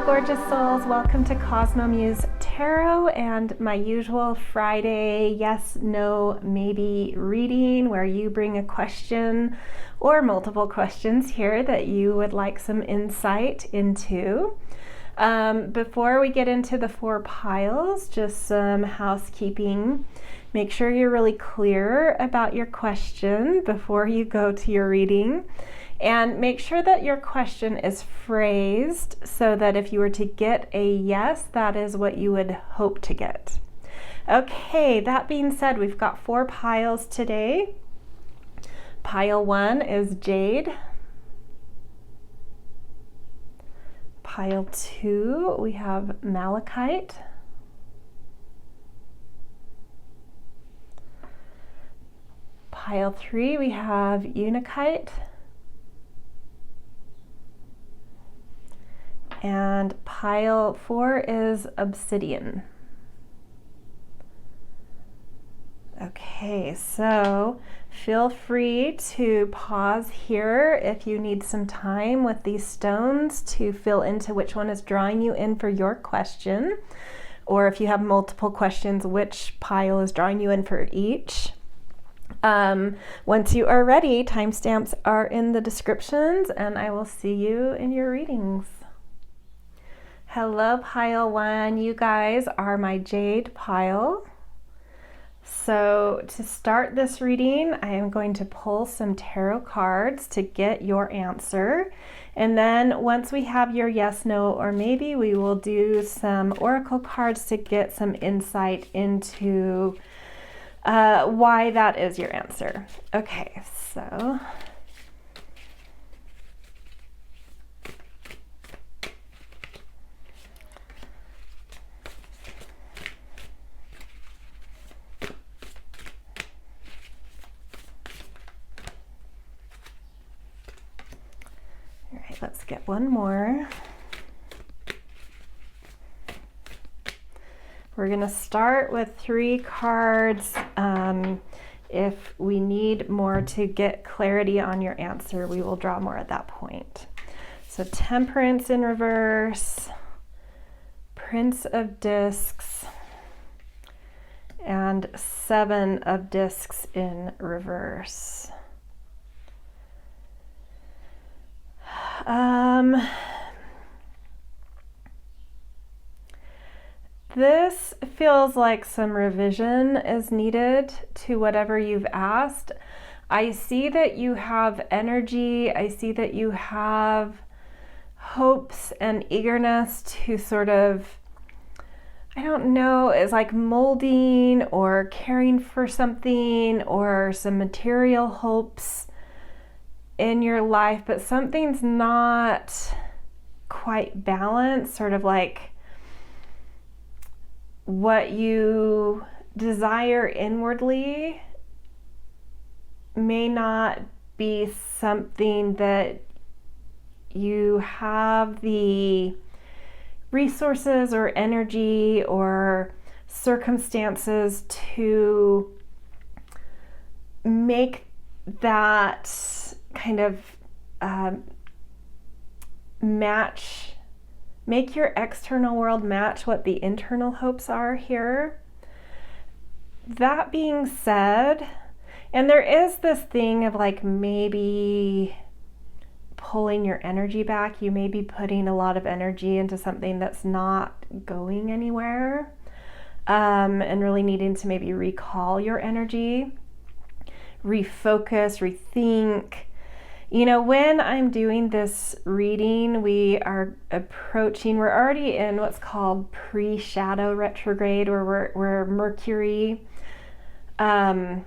gorgeous souls. Welcome to CosmoMuse Tarot and my usual Friday yes, no, maybe reading where you bring a question or multiple questions here that you would like some insight into. Before we get into the 4 piles, just some housekeeping. Make sure you're really clear about your question before you go to your reading. And make sure that your question is phrased so that if you were to get a yes, that is what you would hope to get. Okay, that being said, we've got 4 piles today. Pile 1 is Jade. Pile 2, we have Malachite. Pile 3, we have Unakite. And pile 4 is Obsidian. Okay, so feel free to pause here if you need some time with these stones to fill into which one is drawing you in for your question, or if you have multiple questions, which pile is drawing you in for each. Once you are ready, timestamps are in the descriptions, and I will see you in your readings. Hello, pile 1. You guys are my Jade pile. So to start this reading, I am going to pull some tarot cards to get your answer. And then once we have your yes, no, or maybe, we will do some oracle cards to get some insight into why that is your answer. Okay, so let's get one more. We're going to start with 3 cards. If we need more to get clarity on your answer, we will draw more at that point. So Temperance in reverse, Prince of Discs, and 7 of Discs in reverse. This feels like some revision is needed to whatever you've asked. I see that you have energy. I see that you have hopes and eagerness to sort of, I don't know, it's like molding or caring for something or some material hopes in your life, but something's not quite balanced, sort of like what you desire inwardly may not be something that you have the resources or energy or circumstances to make that kind of make your external world match what the internal hopes are here. That being said, and there is this thing of like maybe pulling your energy back. You may be putting a lot of energy into something that's not going anywhere, and really needing to maybe recall your energy, refocus, rethink. You know, when I'm doing this reading, we're already in what's called pre-shadow retrograde, where Mercury, a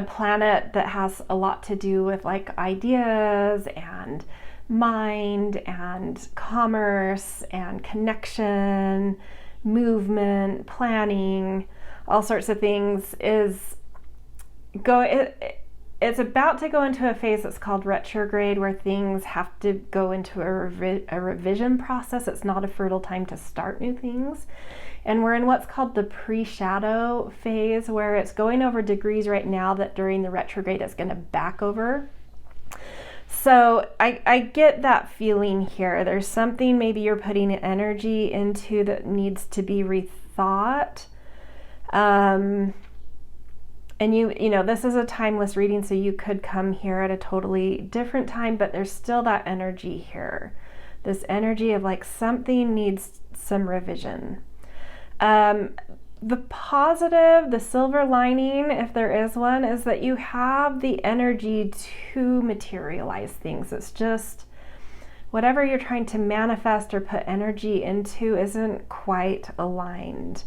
planet that has a lot to do with like ideas and mind and commerce and connection, movement, planning, all sorts of things, it's about to go into a phase that's called retrograde, where things have to go into a revision process. It's not a fertile time to start new things. And we're in what's called the pre-shadow phase, where it's going over degrees right now that during the retrograde it's going to back over. So I get that feeling here. There's something maybe you're putting energy into that needs to be rethought. And you know, this is a timeless reading, so you could come here at a totally different time, but there's still that energy here. This energy of like something needs some revision. The positive, the silver lining, if there is one, is that you have the energy to materialize things. It's just whatever you're trying to manifest or put energy into isn't quite aligned.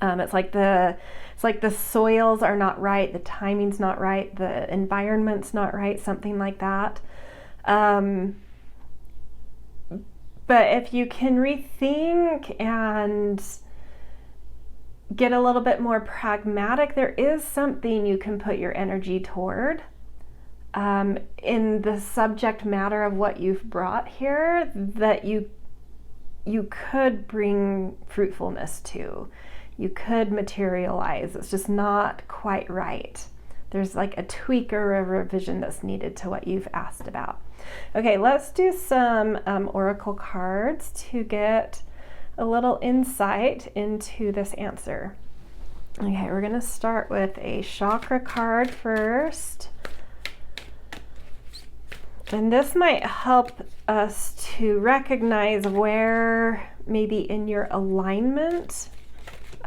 It's like the soils are not right, the timing's not right, the environment's not right, something like that. But if you can rethink and get a little bit more pragmatic, there is something you can put your energy toward in the subject matter of what you've brought here that you could bring fruitfulness to. You could materialize. It's just not quite right. There's like a tweak or a revision that's needed to what you've asked about. Okay, let's do some oracle cards to get a little insight into this answer. Okay, we're going to start with a chakra card first. And this might help us to recognize where maybe in your alignment,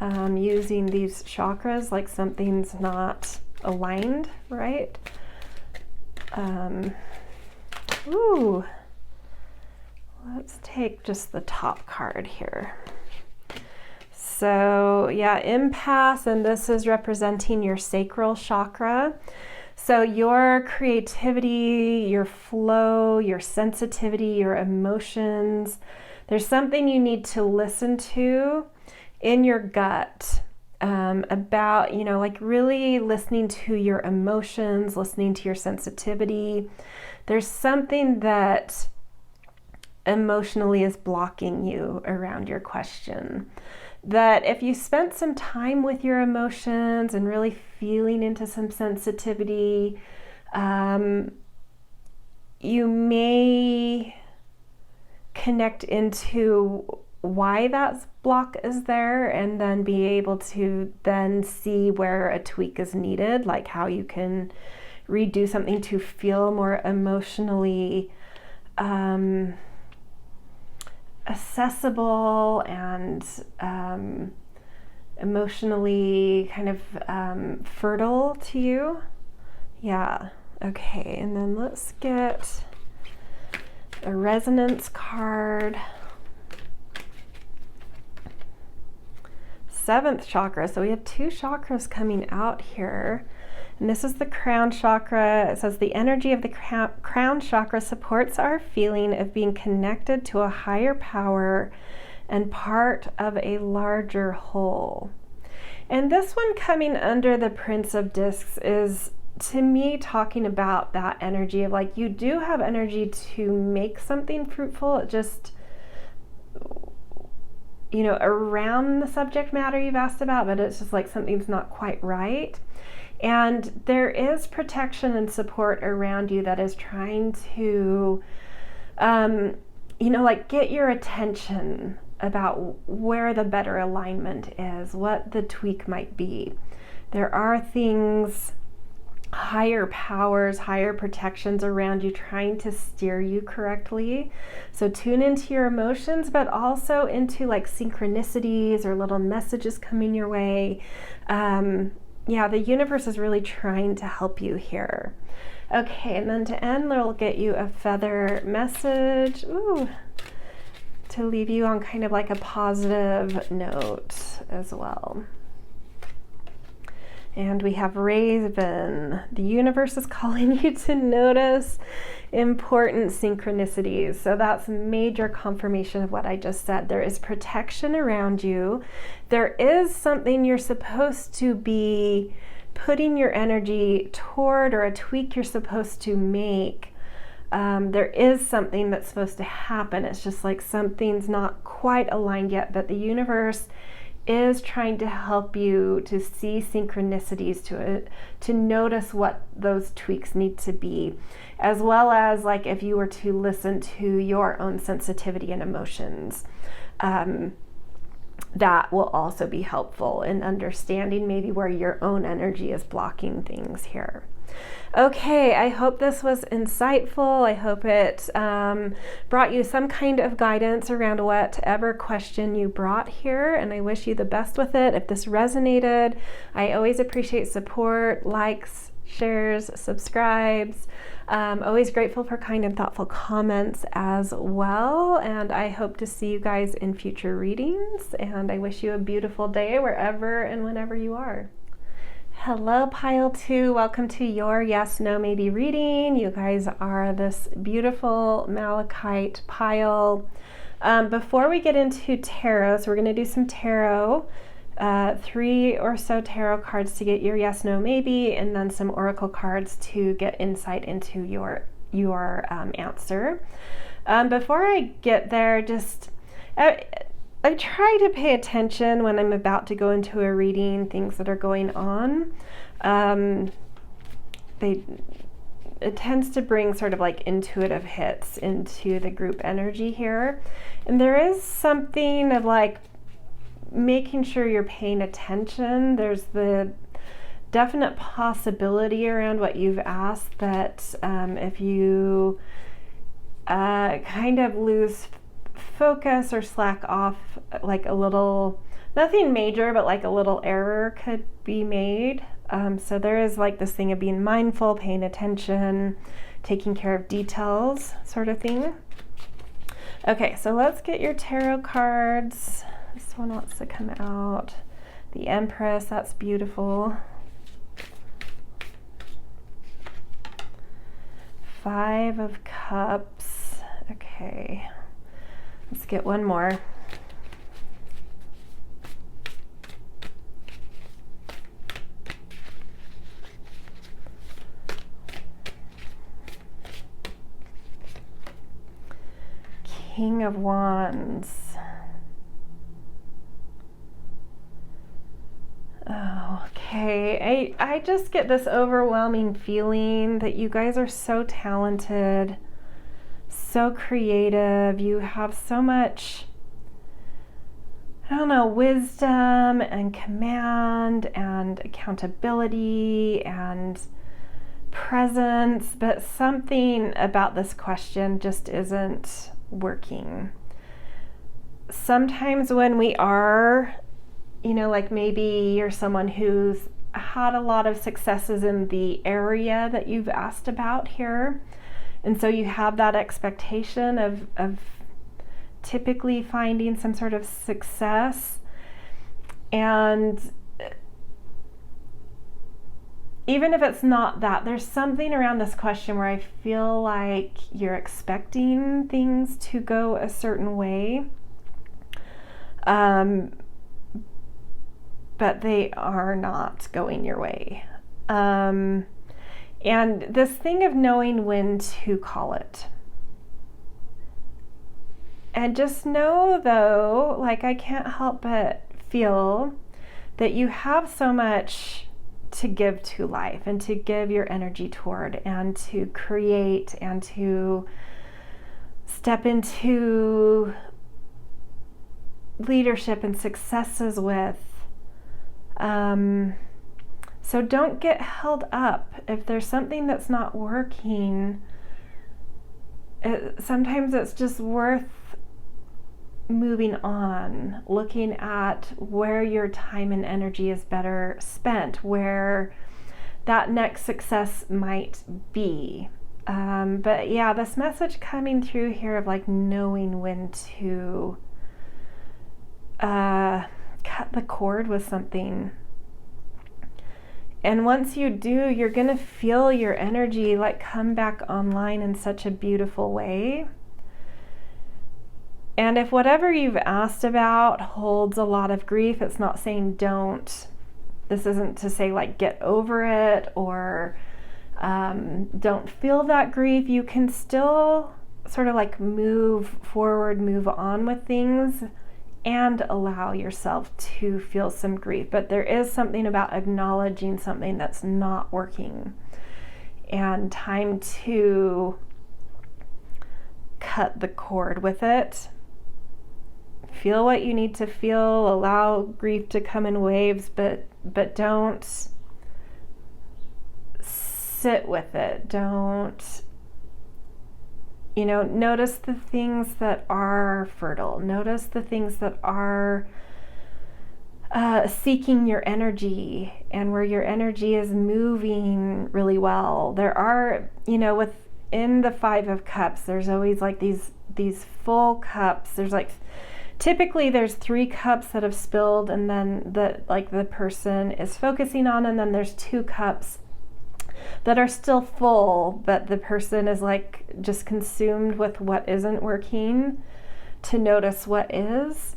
using these chakras, like something's not aligned, right? Let's take just the top card here. So yeah, impasse, and this is representing your sacral chakra. So your creativity, your flow, your sensitivity, your emotions, there's something you need to listen to in your gut about, you know, like really listening to your emotions, listening to your sensitivity. There's something that emotionally is blocking you around your question. That if you spent some time with your emotions and really feeling into some sensitivity, you may connect into why that block is there and then be able to then see where a tweak is needed, like how you can redo something to feel more emotionally accessible and emotionally kind of fertile to you. Yeah, okay, and then let's get a resonance card. 7th chakra, so we have 2 chakras coming out here. And this is the crown chakra. It says the energy of the crown chakra supports our feeling of being connected to a higher power and part of a larger whole. And this one coming under the Prince of Discs is, to me, talking about that energy of like, you do have energy to make something fruitful. It just, you know, around the subject matter you've asked about, but it's just like something's not quite right. And there is protection and support around you that is trying to, you know, like get your attention about where the better alignment is, what the tweak might be. There are things, higher powers, higher protections around you trying to steer you correctly. So tune into your emotions, but also into like synchronicities or little messages coming your way. Yeah, the universe is really trying to help you here. Okay, and then to end, we'll get you a feather message. Ooh, to leave you on kind of like a positive note as well. And we have Raven. The universe is calling you to notice important synchronicities. So that's major confirmation of what I just said. There is protection around you. There is something you're supposed to be putting your energy toward, or a tweak you're supposed to make. There is something that's supposed to happen. It's just like something's not quite aligned yet, but the universe is trying to help you to see synchronicities, to notice what those tweaks need to be, as well as like if you were to listen to your own sensitivity and emotions. That will also be helpful in understanding maybe where your own energy is blocking things here. Okay, I hope this was insightful. I hope it brought you some kind of guidance around whatever question you brought here, and I wish you the best with it. If this resonated, I always appreciate support, likes, shares, subscribes. Always grateful for kind and thoughtful comments as well, and I hope to see you guys in future readings, and I wish you a beautiful day wherever and whenever you are. Hello, Pile 2. Welcome to your Yes, No, Maybe reading. You guys are this beautiful malachite pile. Before we get into tarot, so we're going to do some tarot, 3 or so tarot cards to get your Yes, No, Maybe, and then some oracle cards to get insight into your answer. Before I get there, I try to pay attention when I'm about to go into a reading, things that are going on. It tends to bring sort of like intuitive hits into the group energy here. And there is something of like making sure you're paying attention. There's the definite possibility around what you've asked that if you kind of lose focus or slack off, like a little, nothing major, but like a little error could be made. So there is like this thing of being mindful, paying attention, taking care of details, sort of thing. Okay, so let's get your tarot cards. This one wants to come out. The Empress, that's beautiful. 5 of Cups. Okay. Let's get one more. King of Wands. Oh, okay. I just get this overwhelming feeling that you guys are so talented, so creative. You have so much, I don't know, wisdom and command and accountability and presence, but something about this question just isn't working. Sometimes when we are, like maybe you're someone who's had a lot of successes in the area that you've asked about here, and so you have that expectation of typically finding some sort of success. And even if it's not that, there's something around this question where I feel like you're expecting things to go a certain way. But they are not going your way. And this thing of knowing when to call it. And just know though, like I can't help but feel that you have so much to give to life and to give your energy toward and to create and to step into leadership and successes with. So don't get held up if there's something that's not working. Sometimes it's just worth moving on, looking at where your time and energy is better spent, where that next success might be. But yeah, this message coming through here of like knowing when to cut the cord with something. And once you do, you're gonna feel your energy like come back online in such a beautiful way. And if whatever you've asked about holds a lot of grief, it's not saying don't. This isn't to say like get over it or don't feel that grief. You can still sort of like move forward, move on with things, and allow yourself to feel some grief. But there is something about acknowledging something that's not working, and time to cut the cord with it. Feel what you need to feel, allow grief to come in waves, but don't sit with it. Don't, notice the things that are fertile. Notice the things that are seeking your energy, and where your energy is moving really well. There are, within the Five of Cups, there's always like these full cups. There's like, typically there's 3 cups that have spilled, and then the person is focusing on, and then there's 2 cups that are still full, but the person is like just consumed with what isn't working to notice what is.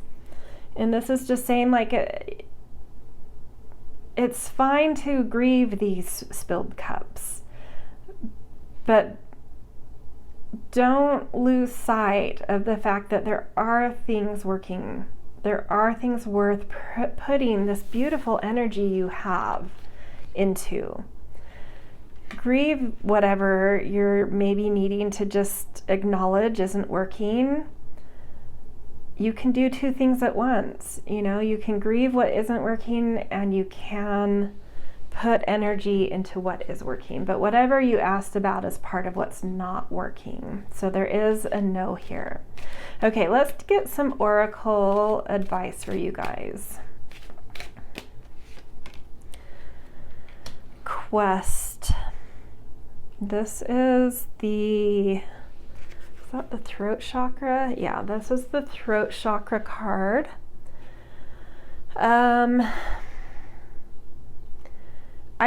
And this is just saying, like, it's fine to grieve these spilled cups, but don't lose sight of the fact that there are things working. There are things worth putting this beautiful energy you have into. Grieve whatever you're maybe needing to just acknowledge isn't working. You can do 2 things at once. You can grieve what isn't working, and you can put energy into what is working. But whatever you asked about is part of what's not working. So there is a no here. Okay, let's get some oracle advice for you guys. Quest. This is the throat chakra? Yeah, this is the throat chakra card. I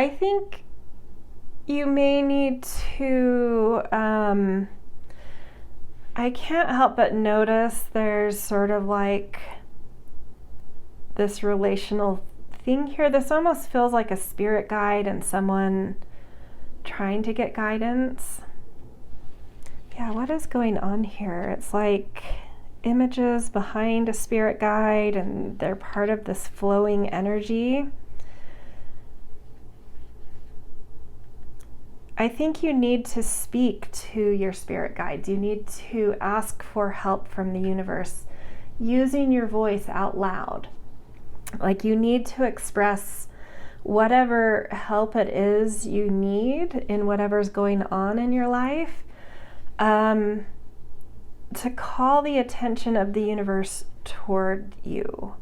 think you may need to, I can't help but notice there's sort of like this relational thing here. This almost feels like a spirit guide and someone trying to get guidance. Yeah, what is going on here? It's like images behind a spirit guide, and they're part of this flowing energy. I think you need to speak to your spirit guides. You need to ask for help from the universe using your voice out loud. Like, you need to express whatever help it is you need in whatever's going on in your life, to call the attention of the universe toward you.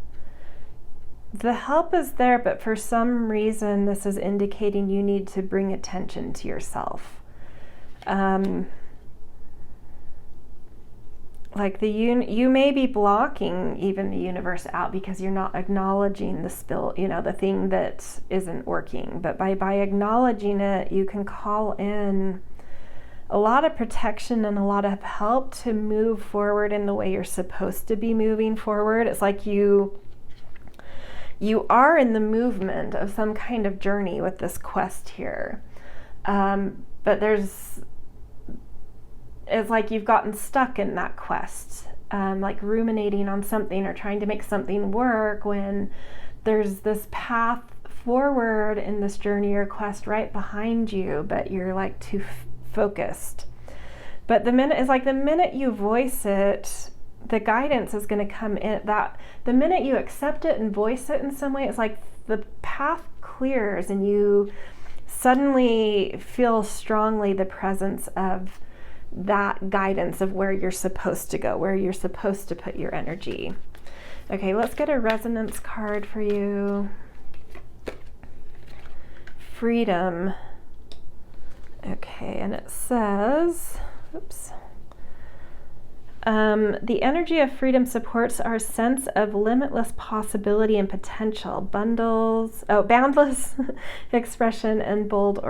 The help is there, but for some reason this is indicating you need to bring attention to yourself. Like you may be blocking even the universe out because you're not acknowledging the spill, the thing that isn't working. But by acknowledging it, you can call in a lot of protection and a lot of help to move forward in the way you're supposed to be moving forward. It's like you are in the movement of some kind of journey with this quest here. But it's like you've gotten stuck in that quest, like ruminating on something or trying to make something work, when there's this path forward in this journey or quest right behind you, but you're like too focused. But the minute you voice it, the guidance is going to come in. That the minute you accept it and voice it in some way, it's like the path clears and you suddenly feel strongly the presence of that guidance of where you're supposed to go, where you're supposed to put your energy. Okay, let's get a resonance card for you. Freedom. Okay, and it says, the energy of freedom supports our sense of limitless possibility and potential, boundless expression and bold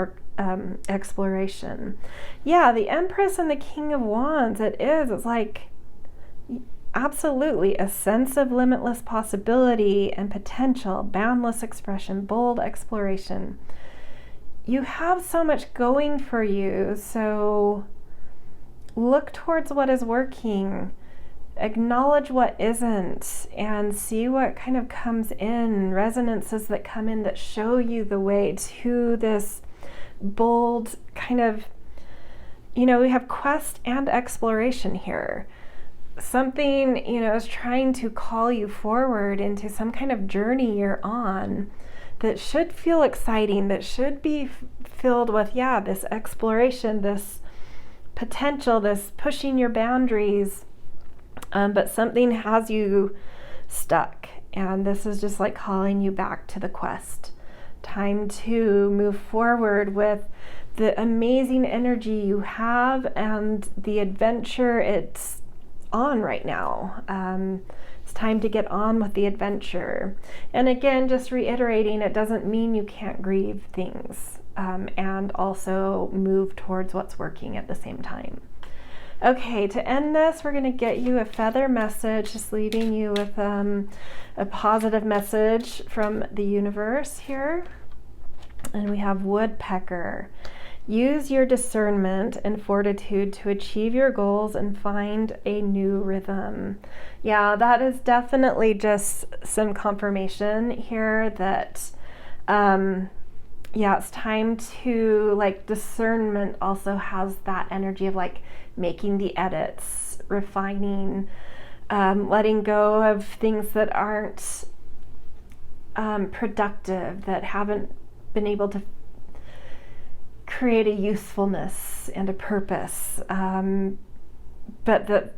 exploration. Yeah, the Empress and the King of Wands, it's like absolutely a sense of limitless possibility and potential, boundless expression, bold exploration. You have so much going for you, so look towards what is working. Acknowledge what isn't and see what kind of comes in, resonances that come in that show you the way to this bold kind of, we have quest and exploration here. Something, is trying to call you forward into some kind of journey you're on that should feel exciting, that should be filled with, this exploration, this potential, this pushing your boundaries. But something has you stuck, and this is just like calling you back to the quest. Time to move forward with the amazing energy you have and the adventure it's on right now. It's time to get on with the adventure. And again, just reiterating, it doesn't mean you can't grieve things, and also move towards what's working at the same time. Okay, to end this, we're going to get you a feather message, just leaving you with a positive message from the universe here. And we have woodpecker. Use your discernment and fortitude to achieve your goals and find a new rhythm. Yeah, that is definitely just some confirmation here that, it's time to, discernment also has that energy of, making the edits, refining, letting go of things that aren't productive, that haven't been able to create a usefulness and a purpose, but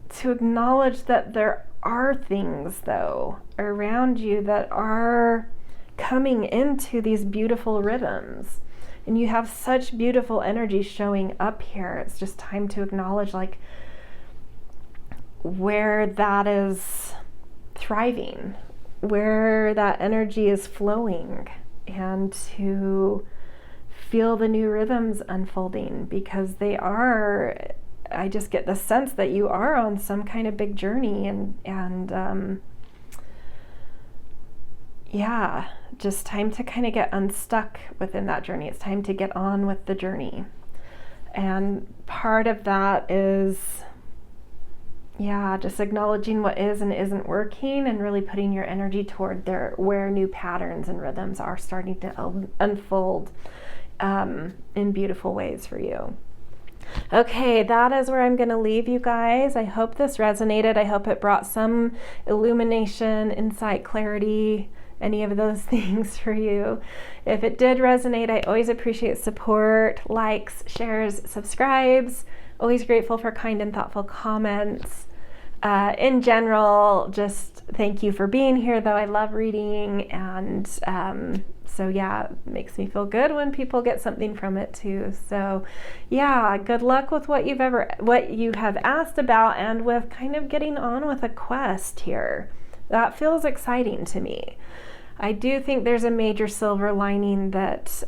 to acknowledge that there are things, though, around you that are coming into these beautiful rhythms. And you have such beautiful energy showing up here. It's just time to acknowledge where that is thriving, where that energy is flowing, and to feel the new rhythms unfolding, because they are, I just get the sense that you are on some kind of big journey, and just time to kind of get unstuck within that journey. It's time to get on with the journey. And part of that is, just acknowledging what is and isn't working, and really putting your energy toward where new patterns and rhythms are starting to unfold in beautiful ways for you. Okay, that is where I'm going to leave you guys. I hope this resonated. I hope it brought some illumination, insight, clarity, any of those things for you. If it did resonate, I always appreciate support, likes, shares, subscribes. Always grateful for kind and thoughtful comments. In general, just thank you for being here, though. I love reading, and it makes me feel good when people get something from it too. So good luck with what you have asked about, and with kind of getting on with a quest here. That feels exciting to me. I do think there's a major silver lining that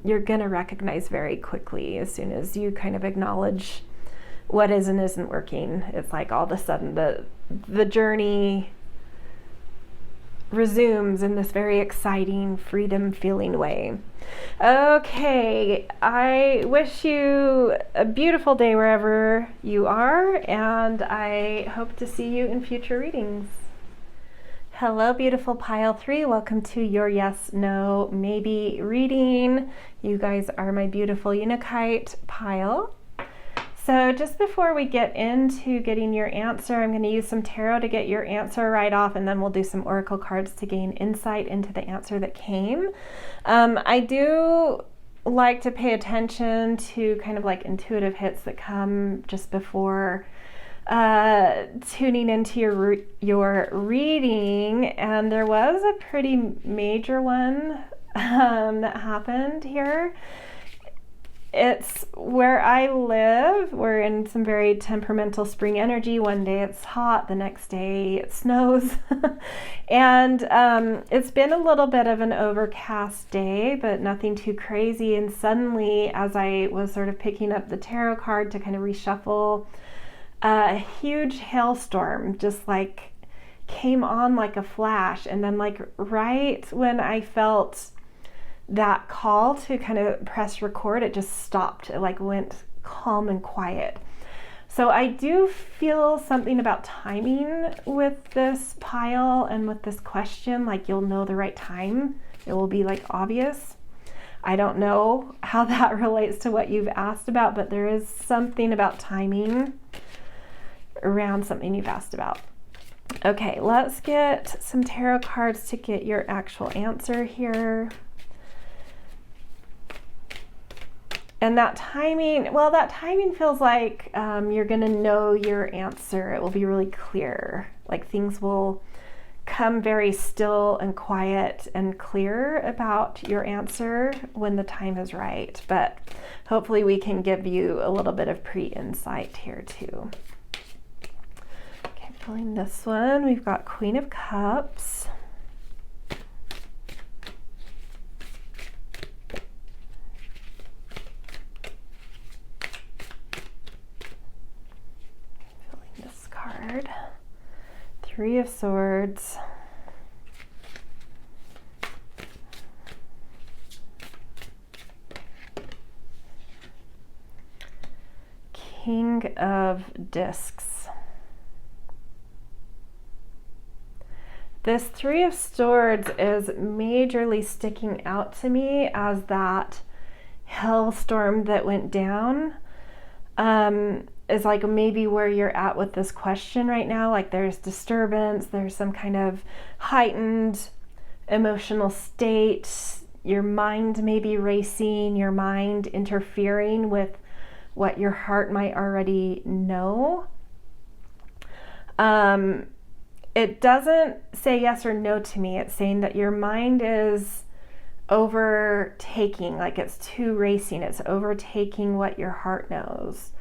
you're going to recognize very quickly as soon as you kind of acknowledge what is and isn't working. It's like all of a sudden the journey resumes in this very exciting, freedom-feeling way. Okay, I wish you a beautiful day wherever you are, and I hope to see you in future readings. Hello, beautiful pile 3. Welcome to your yes, no, maybe reading. You guys are my beautiful Unakite pile. So just before we get into getting your answer, I'm going to use some tarot to get your answer right off, and then we'll do some oracle cards to gain insight into the answer that came. I do like to pay attention to kind of intuitive hits that come just before tuning into your reading, and there was a pretty major one that happened here. It's where I live. We're in some very temperamental spring energy. One day it's hot, the next day it snows. And it's been a little bit of an overcast day, but nothing too crazy. And suddenly, as I was sort of picking up the tarot card to kind of reshuffle, a huge hailstorm just came on like a flash, and then right when I felt that call to kind of press record, it just stopped. It went calm and quiet. So I do feel something about timing with this pile and with this question, like you'll know the right time. It will be like obvious. I don't know how that relates to what you've asked about, but there is something about timing around something you've asked about. Okay, let's get some tarot cards to get your actual answer here. And that timing, well, that timing feels like you're going to know your answer. It will be really clear. Like things will come very still and quiet and clear about your answer when the time is right. But hopefully we can give you a little bit of pre-insight here too. Okay, pulling this one, we've got Queen of Cups. Three of Swords. King of Discs. This Three of Swords is majorly sticking out to me as that hellstorm that went down. Is like maybe where you're at with this question right now. Like there's disturbance, there's some kind of heightened emotional state, your mind may be racing, your mind interfering with what your heart might already know. It doesn't say yes or no to me. It's saying that your mind is overtaking, like it's too racing, it's overtaking what your heart knows.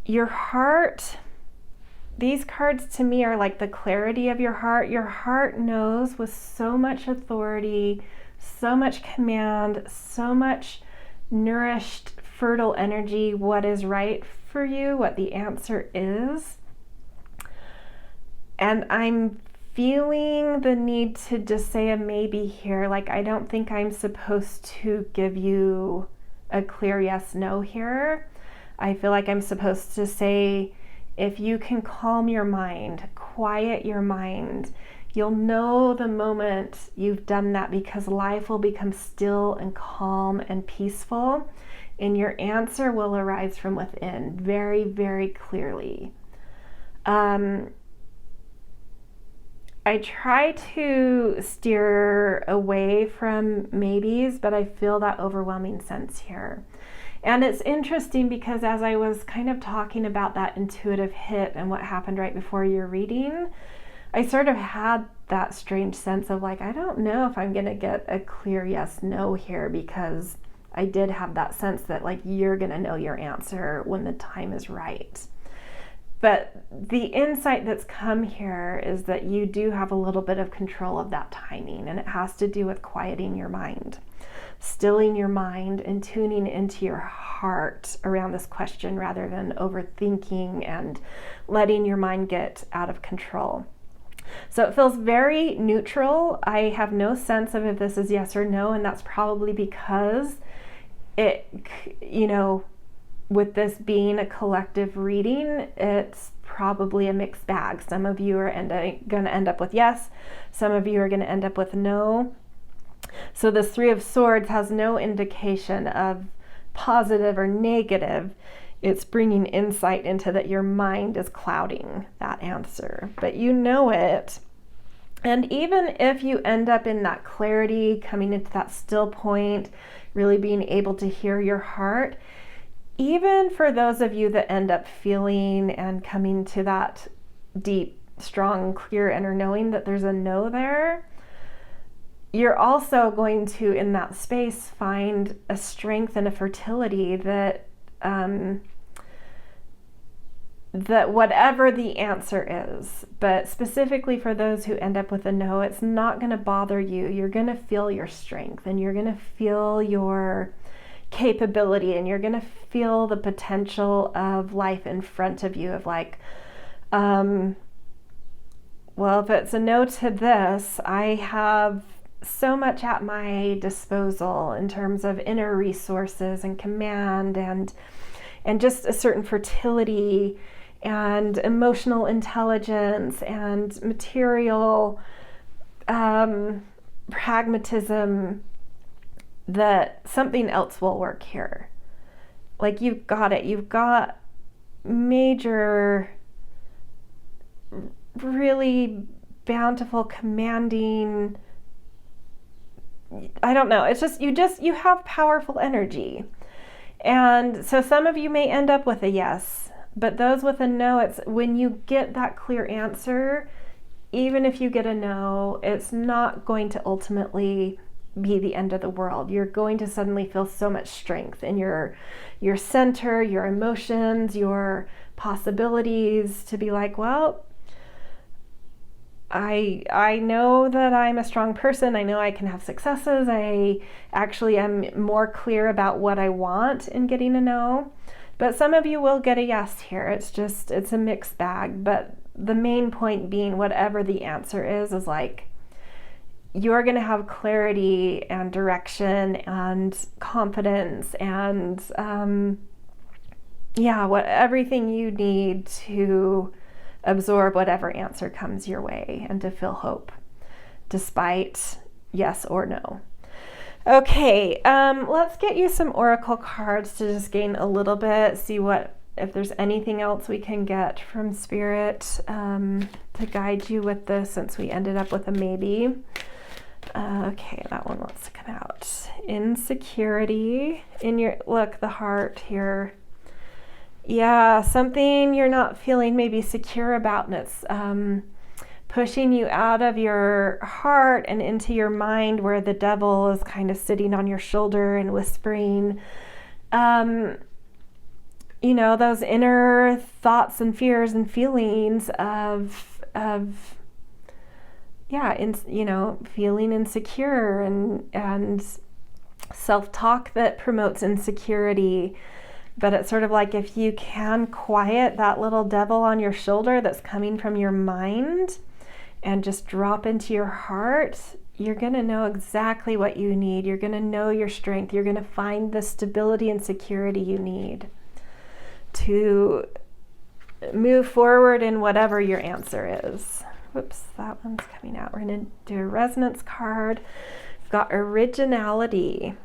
Your heart, these cards to me are like the clarity of your heart. Your heart knows with so much authority, so much command, so much nourished, fertile energy what is right for you, what the answer is. And I'm feeling the need to just say a maybe here. Like, I don't think I'm supposed to give you a clear yes, no here. I feel like I'm supposed to say, if you can calm your mind, quiet your mind, you'll know the moment you've done that, because life will become still and calm and peaceful, and your answer will arise from within very, very clearly. I try to steer away from maybes, but I feel that overwhelming sense here. And it's interesting because as I was kind of talking about that intuitive hit and what happened right before your reading, I sort of had that strange sense of like, I don't know if I'm going to get a clear yes, no here, because I did have that sense that like you're going to know your answer when the time is right. But the insight that's come here is that you do have a little bit of control of that timing, and it has to do with quieting your mind, stilling your mind and tuning into your heart around this question rather than overthinking and letting your mind get out of control. So it feels very neutral. I have no sense of if this is yes or no, and that's probably because it, you know, with this being a collective reading, it's probably a mixed bag. Some of you are going to end up with yes, some of you are going to end up with no. So this Three of Swords has no indication of positive or negative. It's bringing insight into that your mind is clouding that answer, but you know it. And even if you end up in that clarity, coming into that still point, really being able to hear your heart, even for those of you that end up feeling and coming to that deep, strong, clear inner knowing that there's a no there, you're also going to, in that space, find a strength and a fertility that that whatever the answer is, but specifically for those who end up with a no, it's not going to bother you. You're going to feel your strength, and you're going to feel your capability, and you're going to feel the potential of life in front of you of like, well, if it's a no to this, I have so much at my disposal in terms of inner resources and command and just a certain fertility and emotional intelligence and material pragmatism, that something else will work here. Like, you've got it. You've got major, really bountiful, commanding, I don't know. It's just, you have powerful energy. And so some of you may end up with a yes, but those with a no, it's when you get that clear answer, even if you get a no, it's not going to ultimately be the end of the world. You're going to suddenly feel so much strength in your center, your emotions, your possibilities, to be like, well, I know that I'm a strong person. I know I can have successes. I actually am more clear about what I want in getting a no. But some of you will get a yes here. It's a mixed bag. But the main point being, whatever the answer is like, you're going to have clarity and direction and confidence and everything you need to absorb whatever answer comes your way and to feel hope despite yes or no. Okay, let's get you some oracle cards to just gain a little bit, see if there's anything else we can get from Spirit to guide you with this, since we ended up with a maybe. Okay, that one wants to come out. Insecurity in the heart here. Yeah, something you're not feeling maybe secure about, and it's pushing you out of your heart and into your mind, where the devil is kind of sitting on your shoulder and whispering, those inner thoughts and fears and feelings of feeling insecure and self-talk that promotes insecurity. But it's sort of like, if you can quiet that little devil on your shoulder that's coming from your mind and just drop into your heart, you're going to know exactly what you need. You're going to know your strength. You're going to find the stability and security you need to move forward in whatever your answer is. Whoops, that one's coming out. We're going to do a resonance card. We've got originality.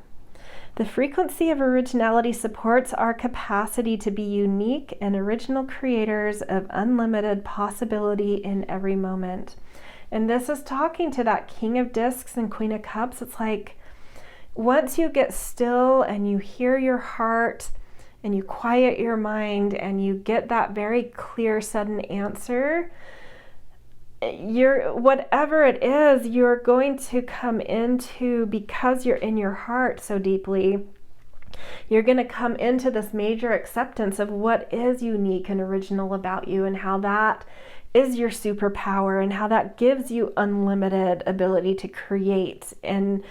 The frequency of originality supports our capacity to be unique and original creators of unlimited possibility in every moment. And this is talking to that King of Discs and Queen of Cups. It's like, once you get still and you hear your heart and you quiet your mind and you get that very clear, sudden answer, whatever it is, you're going to come into, because you're in your heart so deeply, you're going to come into this major acceptance of what is unique and original about you, and how that is your superpower, and how that gives you unlimited ability to create in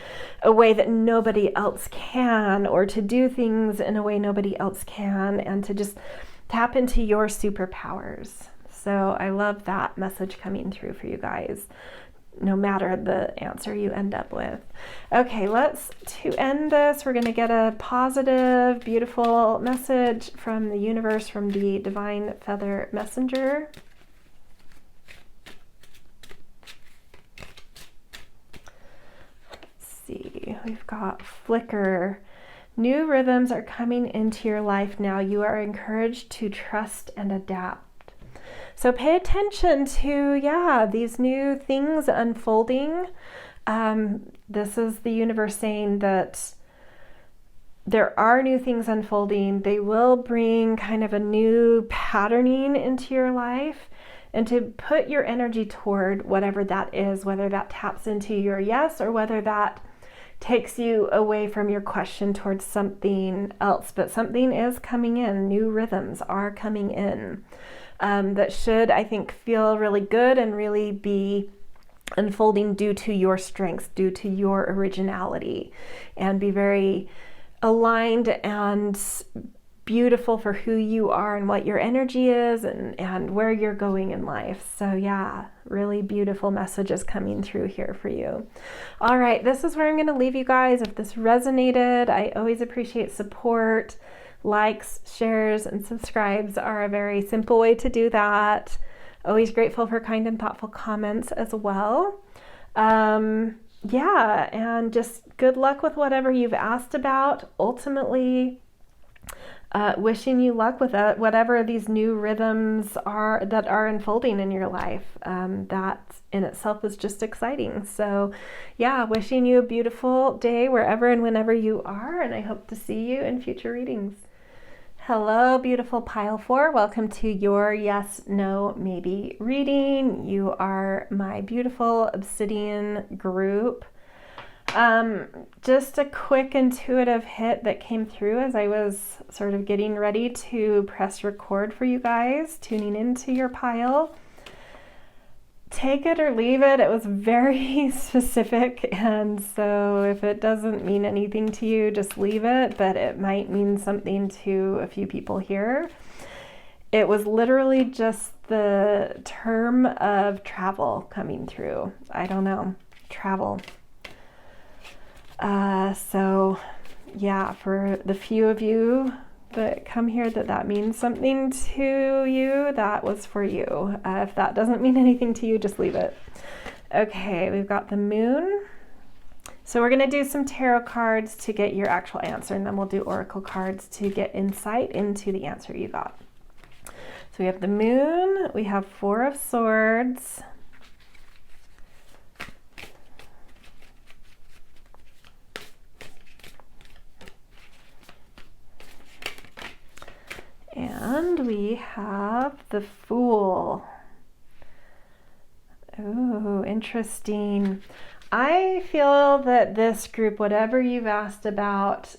a way that nobody else can, or to do things in a way nobody else can, and to just tap into your superpowers. So I love that message coming through for you guys, no matter the answer you end up with. Okay, to end this, we're going to get a positive, beautiful message from the universe, from the Divine Feather Messenger. Let's see, we've got Flicker. New rhythms are coming into your life now. You are encouraged to trust and adapt. So pay attention to, these new things unfolding. This is the universe saying that there are new things unfolding. They will bring kind of a new patterning into your life, and to put your energy toward whatever that is, whether that taps into your yes or whether that takes you away from your question towards something else. But something is coming in. New rhythms are coming in. That should, I think, feel really good and really be unfolding due to your strengths, due to your originality, and be very aligned and beautiful for who you are and what your energy is and where you're going in life. So yeah, really beautiful messages coming through here for you. All right, this is where I'm going to leave you guys. If this resonated, I always appreciate support. Likes, shares, and subscribes are a very simple way to do that. Always grateful for kind and thoughtful comments as well. Yeah, and just good luck with whatever you've asked about. Ultimately, wishing you luck with whatever these new rhythms are that are unfolding in your life. That in itself is just exciting. So yeah, wishing you a beautiful day wherever and whenever you are, and I hope to see you in future readings. Hello, beautiful pile 4. Welcome to your yes, no, maybe reading. You are my beautiful obsidian group. Just a quick intuitive hit that came through as I was sort of getting ready to press record for you guys, tuning into your pile. Take it or leave it. It was very specific, and so if it doesn't mean anything to you, just leave it, but it might mean something to a few people here. It was literally just the term of travel coming through. I don't know, travel. So yeah, for the few of you that come here that means something to you, that was for you. If that doesn't mean anything to you, just leave it. Okay, we've got the moon. So we're going to do some tarot cards to get your actual answer, and then we'll do oracle cards to get insight into the answer you got. So we have the moon, we have 4 of Swords, and we have the Fool. Oh, interesting. I feel that this group, whatever you've asked about,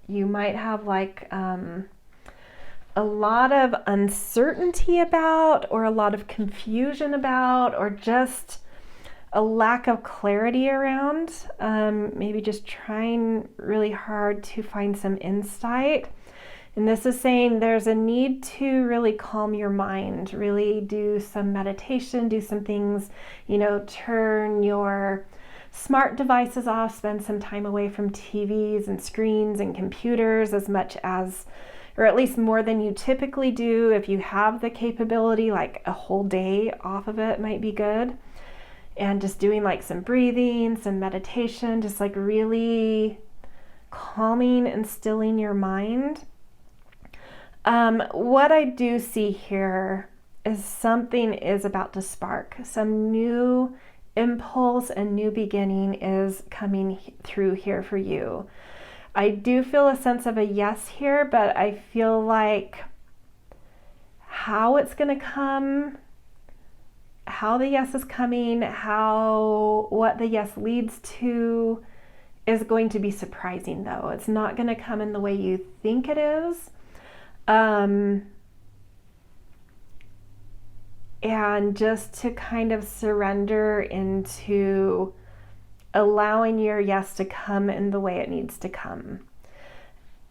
you might have like a lot of uncertainty about, or a lot of confusion about, or just a lack of clarity around. Maybe just trying really hard to find some insight. And this is saying there's a need to really calm your mind, really do some meditation, do some things, turn your smart devices off, spend some time away from TVs and screens and computers as much as, or at least more than you typically do. If you have the capability, like a whole day off of it might be good. And just doing like some breathing, some meditation, just like really calming and stilling your mind. What I do see here is something is about to spark. Some new impulse and new beginning is coming through here for you. I do feel a sense of a yes here, but I feel like how it's going to come, how the yes is coming, what the yes leads to is going to be surprising though. It's not going to come in the way you think it is. And just to kind of surrender into allowing your yes to come in the way it needs to come.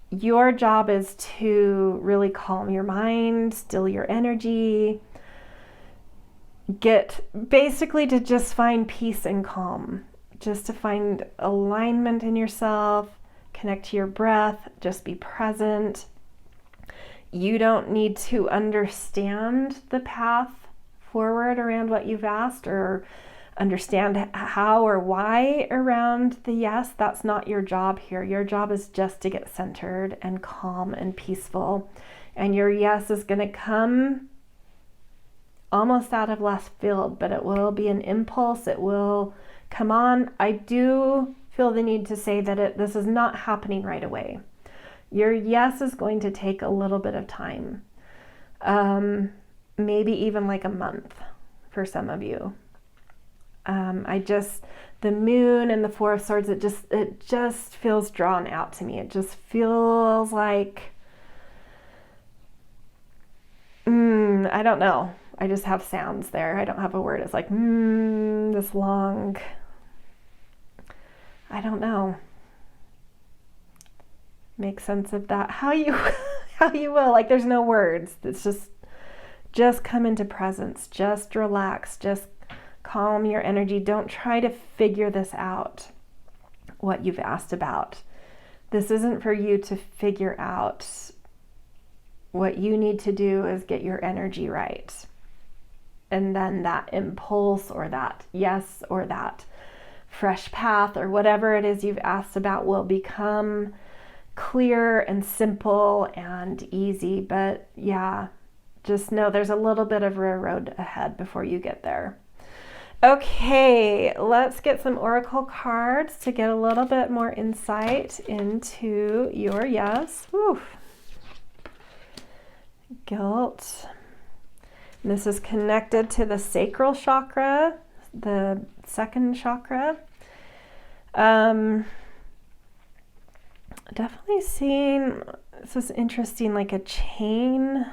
Your job is to really calm your mind, still your energy, basically to just find peace and calm, just to find alignment in yourself, connect to your breath, just be present. You don't need to understand the path forward around what you've asked, or understand how or why around the yes. That's not your job here. Your job is just to get centered and calm and peaceful. And your yes is going to come almost out of left field, but it will be an impulse. It will come on. I do feel the need to say that this is not happening right away. Your yes is going to take a little bit of time, maybe even like a month for some of you. The moon and the 4 of Swords, it just feels drawn out to me. It just feels like, I don't know. I just have sounds there. I don't have a word. It's like, this long, I don't know. Make sense of that. How how you will. Like there's no words. It's just come into presence. Just relax. Just calm your energy. Don't try to figure this out, what you've asked about. This isn't for you to figure out. What you need to do is get your energy right. And then that impulse or that yes or that fresh path or whatever it is you've asked about will become clear and simple and easy. But yeah, just know there's a little bit of a road ahead before you get there. Okay, let's get some oracle cards to get a little bit more insight into your yes. Whew. Guilt. And this is connected to the sacral chakra, the second chakra. Definitely seeing, this is interesting, like a chain,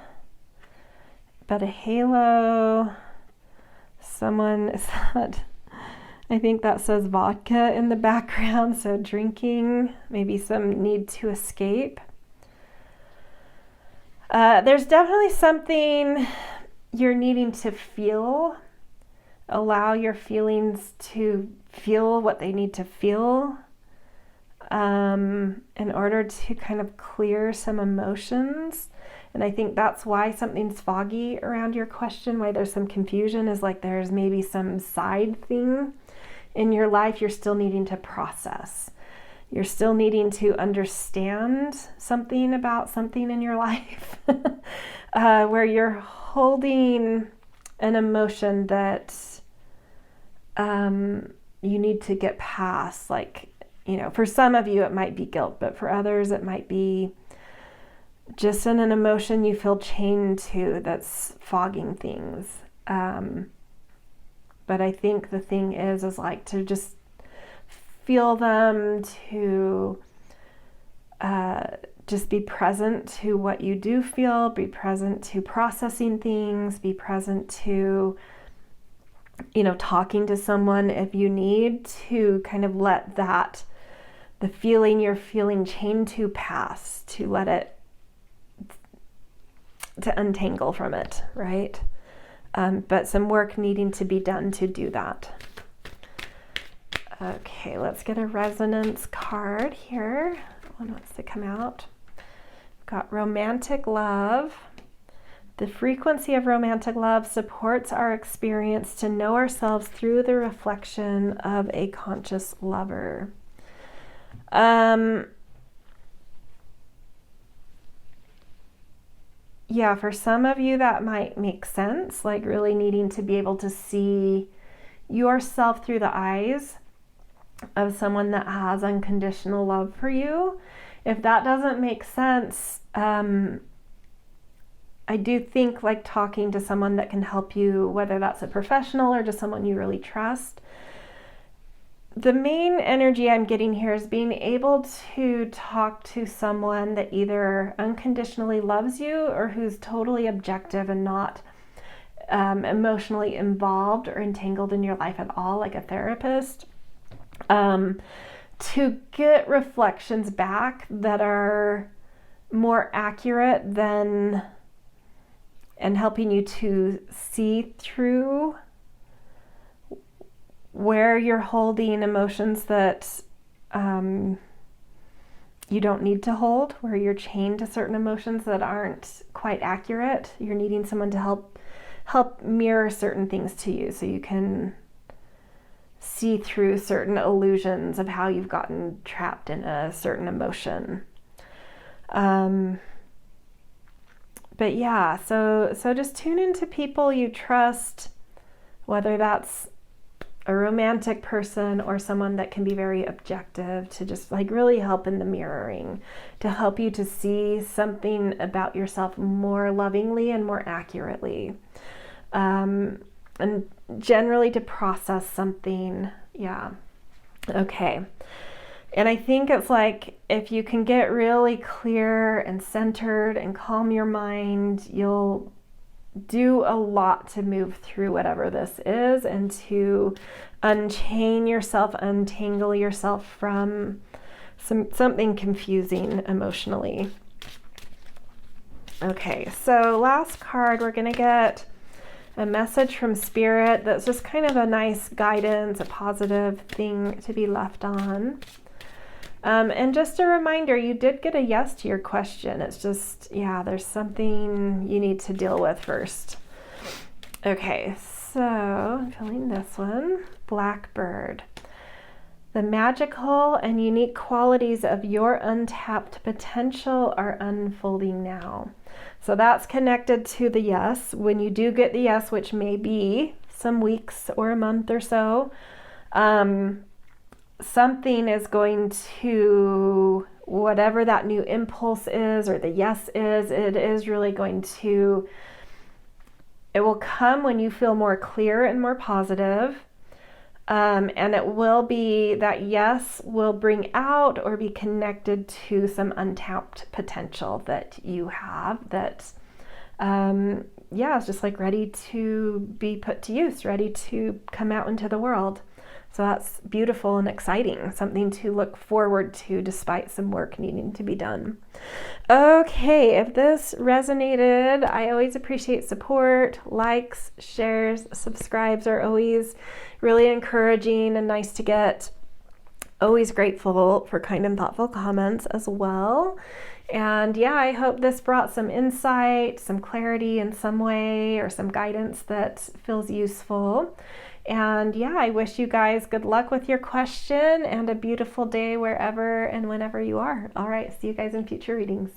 but a halo. Someone is that, I think that says vodka in the background, so drinking, maybe some need to escape. There's definitely something you're needing to feel. Allow your feelings to feel what they need to feel in order to kind of clear some emotions. And I think that's why something's foggy around your question, why there's some confusion, is like there's maybe some side thing in your life you're still needing to process. You're still needing to understand something about something in your life where you're holding an emotion that you need to get past. Like, you know, for some of you it might be guilt, but for others it might be just an emotion you feel chained to that's fogging things. But I think the thing is like to just feel them, to just be present to what you do feel, be present to processing things, be present to, you know, talking to someone if you need to kind of let that, the feeling you're feeling chained to pass, to let it, to untangle from it, right? But some work needing to be done to do that. Okay, let's get a resonance card here. One wants to come out. We've got romantic love. The frequency of romantic love supports our experience to know ourselves through the reflection of a conscious lover. Yeah, for some of you that might make sense, like really needing to be able to see yourself through the eyes of someone that has unconditional love for you. If that doesn't make sense, I do think like talking to someone that can help you, whether that's a professional or just someone you really trust. The main energy I'm getting here is being able to talk to someone that either unconditionally loves you or who's totally objective and not emotionally involved or entangled in your life at all, like a therapist, to get reflections back that are more accurate than, and helping you to see through where you're holding emotions that you don't need to hold, where you're chained to certain emotions that aren't quite accurate. You're needing someone to help mirror certain things to you so you can see through certain illusions of how you've gotten trapped in a certain emotion. But yeah, so just tune into people you trust, whether that's a romantic person or someone that can be very objective, to just like really help in the mirroring, to help you to see something about yourself more lovingly and more accurately, and generally to process something. Yeah. Okay. And I think it's like if you can get really clear and centered and calm your mind, you'll do a lot to move through whatever this is and to unchain yourself, untangle yourself from something confusing emotionally. Okay, so last card, we're going to get a message from Spirit that's just kind of a nice guidance, a positive thing to be left on. And just a reminder, you did get a yes to your question. It's just, yeah, there's something you need to deal with first. Okay, so I'm feeling this one. Blackbird. The magical and unique qualities of your untapped potential are unfolding now. So that's connected to the yes. When you do get the yes, which may be some weeks or a month or so, something is going to, whatever that new impulse is or the yes is, it is really going to, it will come when you feel more clear and more positive. And it will be that yes will bring out or be connected to some untapped potential that you have that, yeah, it's just like ready to be put to use, ready to come out into the world. So that's beautiful and exciting, something to look forward to despite some work needing to be done. Okay, if this resonated, I always appreciate support. Likes, shares, subscribes are always really encouraging and nice to get. Always grateful for kind and thoughtful comments as well. And yeah, I hope this brought some insight, some clarity in some way, or some guidance that feels useful. And yeah, I wish you guys good luck with your question and a beautiful day wherever and whenever you are. All right, see you guys in future readings.